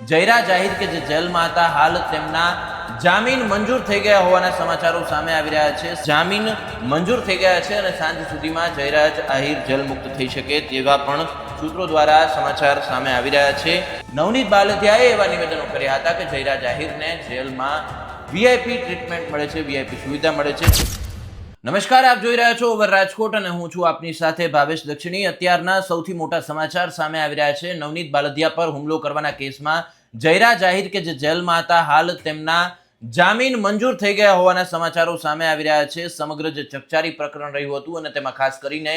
જયરા જાહિર કે જે જેલમાં હતા, હાલ તેમના જામીન મંજૂર થઈ ગયા હોવાના સમાચારો સામે આવી રહ્યા છે. જામીન મંજૂર થઈ ગયા છે અને સાંજ સુધીમાં જયરા જાહિર જેલ મુક્ત થઈ શકે તેવા પણ સૂત્રો દ્વારા સમાચાર સામે આવી રહ્યા છે. નવનીત બાલદિયાએ એવા નિવેદનો કર્યા હતા કે જયરા જાહિરને જેલમાં વીઆઈપી ટ્રીટમેન્ટ મળે છે, વીઆઈપી સુવિધા મળે છે. નમસ્કાર, આપ જોઈ રહ્યા છો ઓવર રાજકોટ અને હું છું આપની સાથે ભાવેશ દક્ષિણી. અત્યારના સૌથી મોટા સમાચાર સામે આવી રહ્યા છે. નવનીત બાલદિયા પર હુમલો કરવાના કેસમાં જયરા જાહિર કે જે જેલમાં હતા, હાલ તેમના જામીન મંજૂર થઈ ગયા હોવાના સમાચારો સામે આવી રહ્યા છે. સમગ્ર જે ચકચારી પ્રકરણ રહ્યું હતું અને તેમાં ખાસ કરીને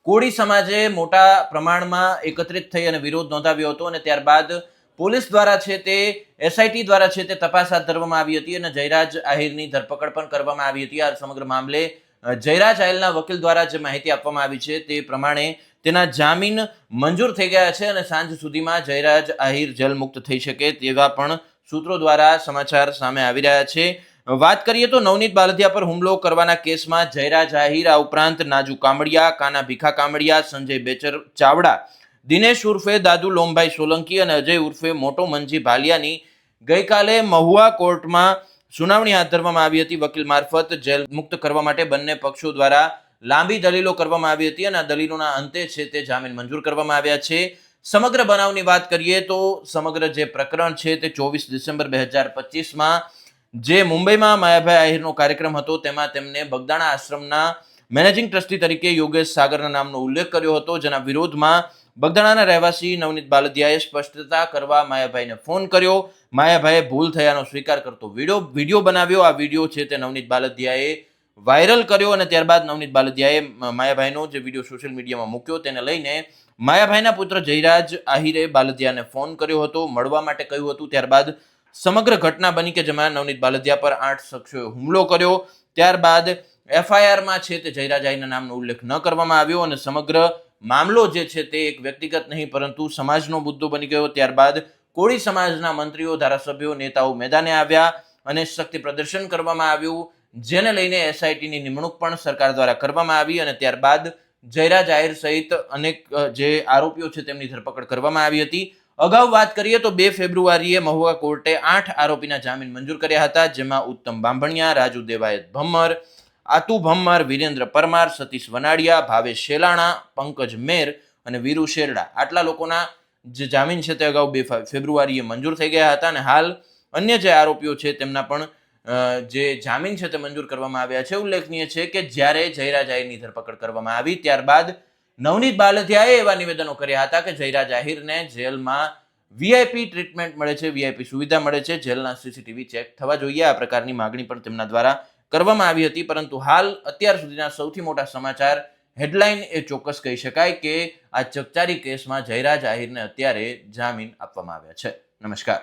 કોળી સમાજે મોટા પ્રમાણમાં એકત્રિત થઈ અને વિરોધ નોંધાવ્યો હતો અને ત્યારબાદ પોલીસ દ્વારા છે તે એસઆઈટી દ્વારા છે તે તપાસ હાથ ધરવામાં આવી હતી અને જયરા જાહિરની ધરપકડ પણ કરવામાં આવી હતી. આ સમગ્ર મામલે જયરા જાહિરના વકીલ દ્વારા જે માહિતી આપવામાં આવી છે તે પ્રમાણે તેના જામીન મંજૂર થઈ ગયા છે અને સાંજ સુધીમાં જયરા જાહિર જેલ મુક્ત થઈ શકે તેવા પણ સૂત્રો દ્વારા સમાચાર સામે આવી રહ્યા છે. વાત કરીએ તો નવનીત બાલદિયા પર હુમલો કરવાના કેસમાં જયરા જાહિર, આ ઉપરાંત નાજુ કામડિયા, કાના ભીખા કામડિયા, સંજય બેચર ચાવડા, દિનેશ ઉર્ફે દાદુ લોમભાઈ સોલંકી અને અજય ઉર્ફે મોટો મંજી ભાલિયાની ગઈકાલે મહુવા કોર્ટમાં સુનાવણી હાથ ધરવામાં આવી હતી. વકીલ મારફત જેલ મુક્ત કરવા માટે બંને પક્ષો દ્વારા લાંબી દલીલો કરવામાં આવી હતી અને આ દલીલોના અંતે છે તે જામીન મંજૂર કરવામાં આવ્યા છે. સમગ્ર બનાવની વાત કરીએ તો સમગ્ર જે પ્રકરણ છે તે 24 ડિસેમ્બર 2025માં જે મુંબઈમાં માયાભાઈ આહિરનો કાર્યક્રમ હતો તેમાં તેમને બગદાણા આશ્રમના મેનેજિંગ ટ્રસ્ટી તરીકે યોગેશ સાગરના નામનો ઉલ્લેખ કર્યો હતો, જેના વિરોધમાં બગદાણાના રહેવાસી નવનીત બાલદિયાએ સ્પષ્ટતા કરવા માયાભાઈને ફોન કર્યો. માયાભાઈએ ભૂલ થયાનો સ્વીકાર કરતો વિડીયો બનાવ્યો. આ વિડીયો છે તે નવનીત બાલદિયાએ વાયરલ કર્યો અને ત્યારબાદ નવનીત બાલદિયાએ માયાભાઈનો જે વિડીયો સોશિયલ મીડિયામાં મૂક્યો તેને લઈને માયાભાઈના પુત્ર જયરાજ આહિરે બાલદિયાને ફોન કર્યો હતો, મળવા માટે કહ્યું હતું. ત્યારબાદ સમગ્ર ઘટના બની કે જેમાં નવનીત બાલદિયા પર 8 શખ્સોએ હુમલો કર્યો. ત્યારબાદ એફઆઈઆરમાં છે તે જયરા જાહિરના નામનો ઉલ્લેખ ન કરવામાં આવ્યો અને સમગ્ર મામલો જે છે તે એક વ્યક્તિગત નહીં પરંતુ સમાજનો મુદ્દો બની ગયો. ત્યારબાદ કોળી સમાજના મંત્રીઓ, ધારાસભ્યો, નેતાઓ મેદાને આવ્યા અને શક્તિ પ્રદર્શન કરવામાં આવ્યું, જેને લઈને એસઆઈટીની નિમણૂક પણ સરકાર દ્વારા કરવામાં આવી અને ત્યારબાદ જયરા જાહિર સહિત અનેક જે આરોપીઓ છે તેમની ધરપકડ કરવામાં આવી હતી. અગાઉ વાત કરીએ તો 2 ફેબ્રુઆરીએ મહુવા કોર્ટે 8 આરોપીના જામીન મંજૂર કર્યા હતા, જેમાં ઉત્તમ બાંભણિયા, રાજુ દેવાયત ભમ્મર, આતુ ભમ્મર, વિરેન્દ્ર પરમાર, સતીશ વનાડિયા, ભાવેશ શેલાણા, પંકજ મેર અને વીરુ શેરડા, આટલા લોકોના જે જામીન છે તે અગાઉ 2 ફેબ્રુઆરીએ મંજૂર થઈ ગયા હતા અને હાલ અન્ય જે આરોપીઓ છે તેમના પણ જે જામીન છે તે મંજૂર કરવામાં આવ્યા છે. ઉલ્લેખનીય છે કે જ્યારે જયરા જાહિરની ધરપકડ કરવામાં આવી ત્યારબાદ નવનીત બાલદિયાએ એવા નિવેદનો કર્યા હતા કે જયરા જાહિરને જેલમાં વીઆઈપી ટ્રીટમેન્ટ મળે છે, વીઆઈપી સુવિધા મળે છે, જેલના સીસીટીવી ચેક થવા જોઈએ. આ પ્રકારની માગણી પણ તેમના દ્વારા કરવામાં આવી હતી. પરંતુ હાલ અત્યાર સુધીના સૌથી મોટા સમાચાર, હેડલાઇન એ ચોક્કસ કહી શકાય કે આ ચકચારી કેસમાં જયરા જાહિરને અત્યારે જામીન આપવામાં આવ્યા છે. નમસ્કાર.